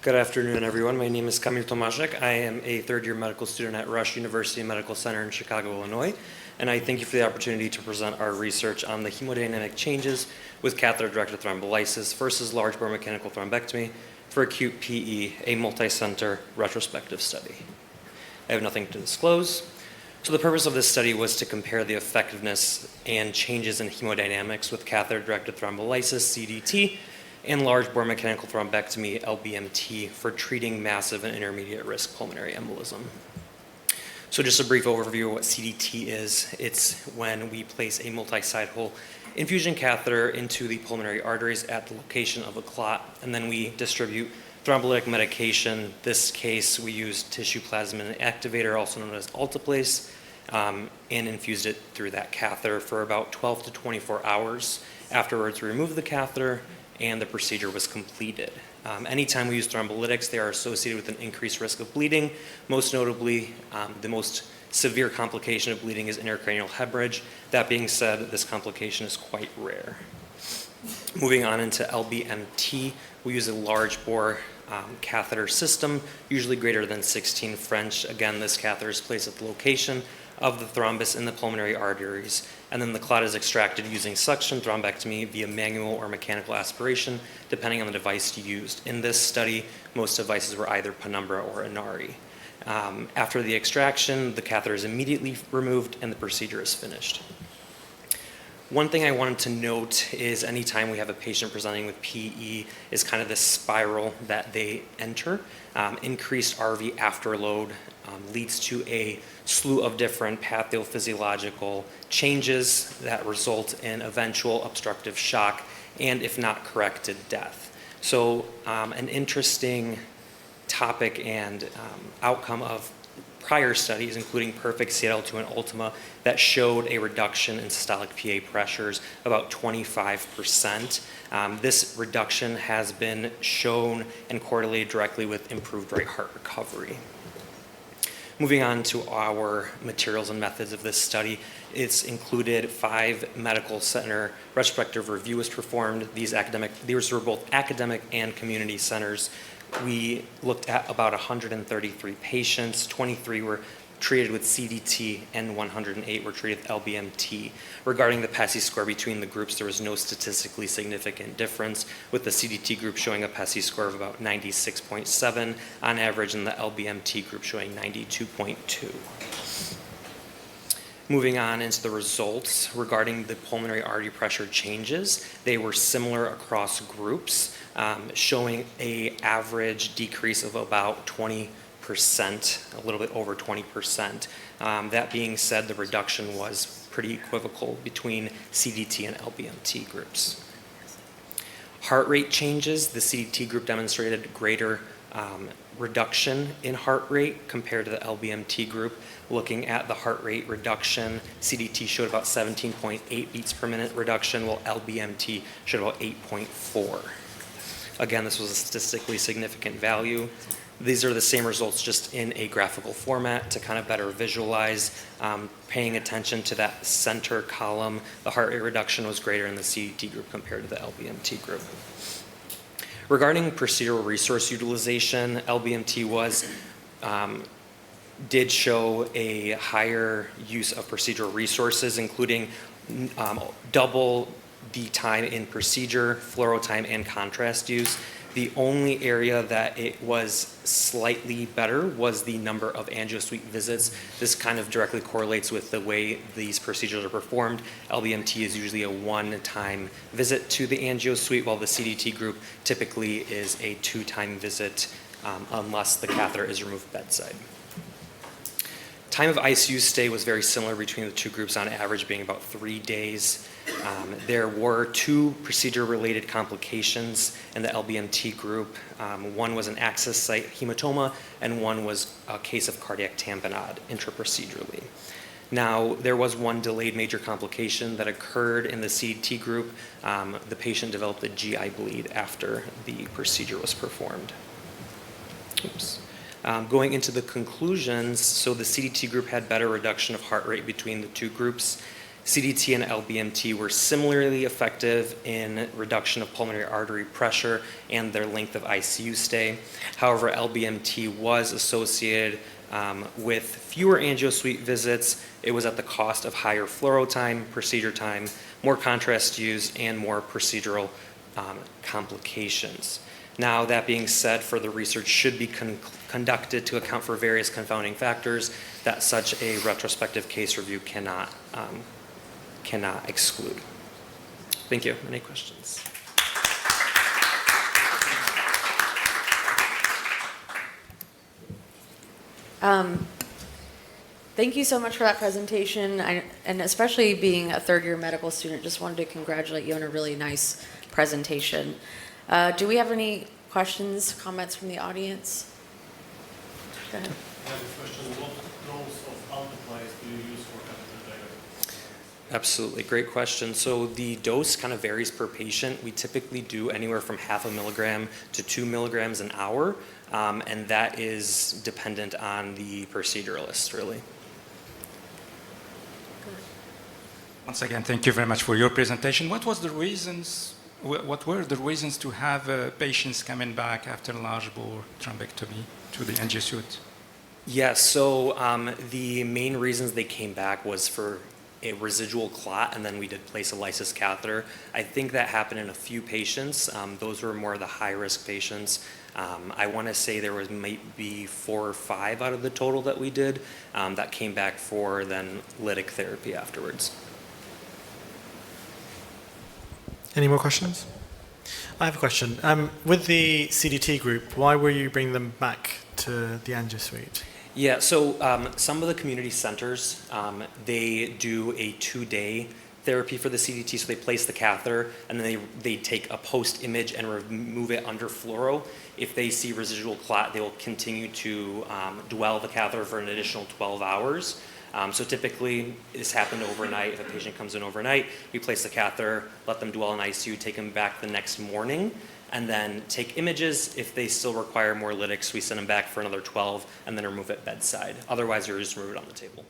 Good afternoon, everyone. My name is Kamil Tomaszek. I am a third-year medical student at Rush University Medical Center in Chicago, Illinois, and I thank you for the opportunity to present our research on the hemodynamic changes with catheter-directed thrombolysis versus large bore mechanical thrombectomy for acute PE, a multi-center retrospective study. I have nothing to disclose. So the purpose of this study was to compare the effectiveness and changes in hemodynamics with catheter-directed thrombolysis, CDT, and large bore mechanical thrombectomy, LBMT, for treating massive and intermediate risk pulmonary embolism. So just a brief overview of what CDT is. It's when we place a multi-site hole infusion catheter into the pulmonary arteries at the location of a clot, and then we distribute thrombolytic medication. This case, we used tissue plasmin activator, also known as alteplase, and infused it through that catheter for about 12 to 24 hours. Afterwards, we removed the catheter, and the procedure was completed. Anytime we use thrombolytics, they are associated with an increased risk of bleeding. Most notably, the most severe complication of bleeding is intracranial hemorrhage. That being said, this complication is quite rare. Moving on into LBMT, we use a large bore catheter system, usually greater than 16 French. Again, this catheter is placed at the location of the thrombus in the pulmonary arteries, and then the clot is extracted using suction thrombectomy via manual or mechanical aspiration, depending on the device used. In this study, most devices were either penumbra or inari. After the extraction, the catheter is immediately removed and the procedure is finished. One thing I wanted to note is anytime we have a patient presenting with PE is kind of this spiral that they enter. Increased RV afterload leads to a slew of different pathophysiological changes that result in eventual obstructive shock and, if not corrected, death. So an interesting topic and outcome of prior studies, including Perfect, CL2, and Ultima, that showed a reduction in systolic PA pressures about 25%. This reduction has been shown and correlated directly with improved right heart recovery. Moving on to our materials and methods of this study, it's included 5 medical center retrospective reviews performed. These were both academic and community centers. We looked at about 133 patients, 23 were treated with CDT, and 108 were treated with LBMT. Regarding the PESI score between the groups, there was no statistically significant difference, with the CDT group showing a PESI score of about 96.7 on average, and the LBMT group showing 92.2. Moving on into the results regarding the pulmonary artery pressure changes, they were similar across groups, showing an average decrease of about 20%, a little bit over 20%. That being said, the reduction was pretty equivocal between CDT and LBMT groups. Heart rate changes, the CDT group demonstrated greater reduction in heart rate compared to the LBMT group. Looking at the heart rate reduction, CDT showed about 17.8 beats per minute reduction, while LBMT showed about 8.4. Again, this was a statistically significant value. These are the same results, just in a graphical format to kind of better visualize. Paying attention to that center column, the heart rate reduction was greater in the CDT group compared to the LBMT group. Regarding procedural resource utilization, LBMT did show a higher use of procedural resources, including double the time in procedure, fluoro time, and contrast use. The only area that it was slightly better was the number of angio-suite visits. This kind of directly correlates with the way these procedures are performed. LBMT is usually a one-time visit to the angio-suite, while the CDT group typically is a 2-time visit unless the catheter is removed bedside. Time of ICU stay was very similar between the two groups, on average being about 3 days. There were 2 procedure-related complications in the LBMT group. One was an access site hematoma, and one was a case of cardiac tamponade intraprocedurally. Now, there was one delayed major complication that occurred in the CDT group. The patient developed a GI bleed after the procedure was performed. Oops. Going into the conclusions, so the CDT group had better reduction of heart rate between the two groups. CDT and LBMT were similarly effective in reduction of pulmonary artery pressure and their length of ICU stay. However, LBMT was associated with fewer angio suite visits. It was at the cost of higher fluoro time, procedure time, more contrast use, and more procedural complications. Now, that being said, further research should be conducted to account for various confounding factors that such a retrospective case review cannot exclude. Thank you. Any questions? Thank you so much for that presentation, and especially being a third-year medical student, just wanted to congratulate you on a really nice presentation. Do we have any questions, comments from the audience? Go ahead. I have a question. What dose of alteplase do you use for catheter dilatation? Absolutely, great question. So the dose kind of varies per patient. We typically do anywhere from 0.5 milligram to 2 milligrams an hour, and that is dependent on the proceduralist, really. Once again, thank you very much for your presentation. What were the reasons to have patients coming back after large bore thrombectomy to the angio suite? Yes, so the main reasons they came back was for a residual clot, and then we did place a lysis catheter. I think that happened in a few patients. Those were more the high-risk patients. I want to say there was maybe 4 or 5 out of the total that we did that came back for then lytic therapy afterwards. Any more questions? I have a question. With the CDT group, why were you bringing them back to the angio suite? Yeah, so some of the community centers, they do a 2-day therapy for the CDT, so they place the catheter and then they take a post image and remove it under fluoro. If they see residual clot, they will continue to dwell the catheter for an additional 12 hours. So typically, this happened overnight. If a patient comes in overnight, we place the catheter, let them dwell in ICU, take them back the next morning, and then take images. If they still require more lytics, we send them back for another 12 and then remove it bedside. Otherwise, you're just remove it on the table.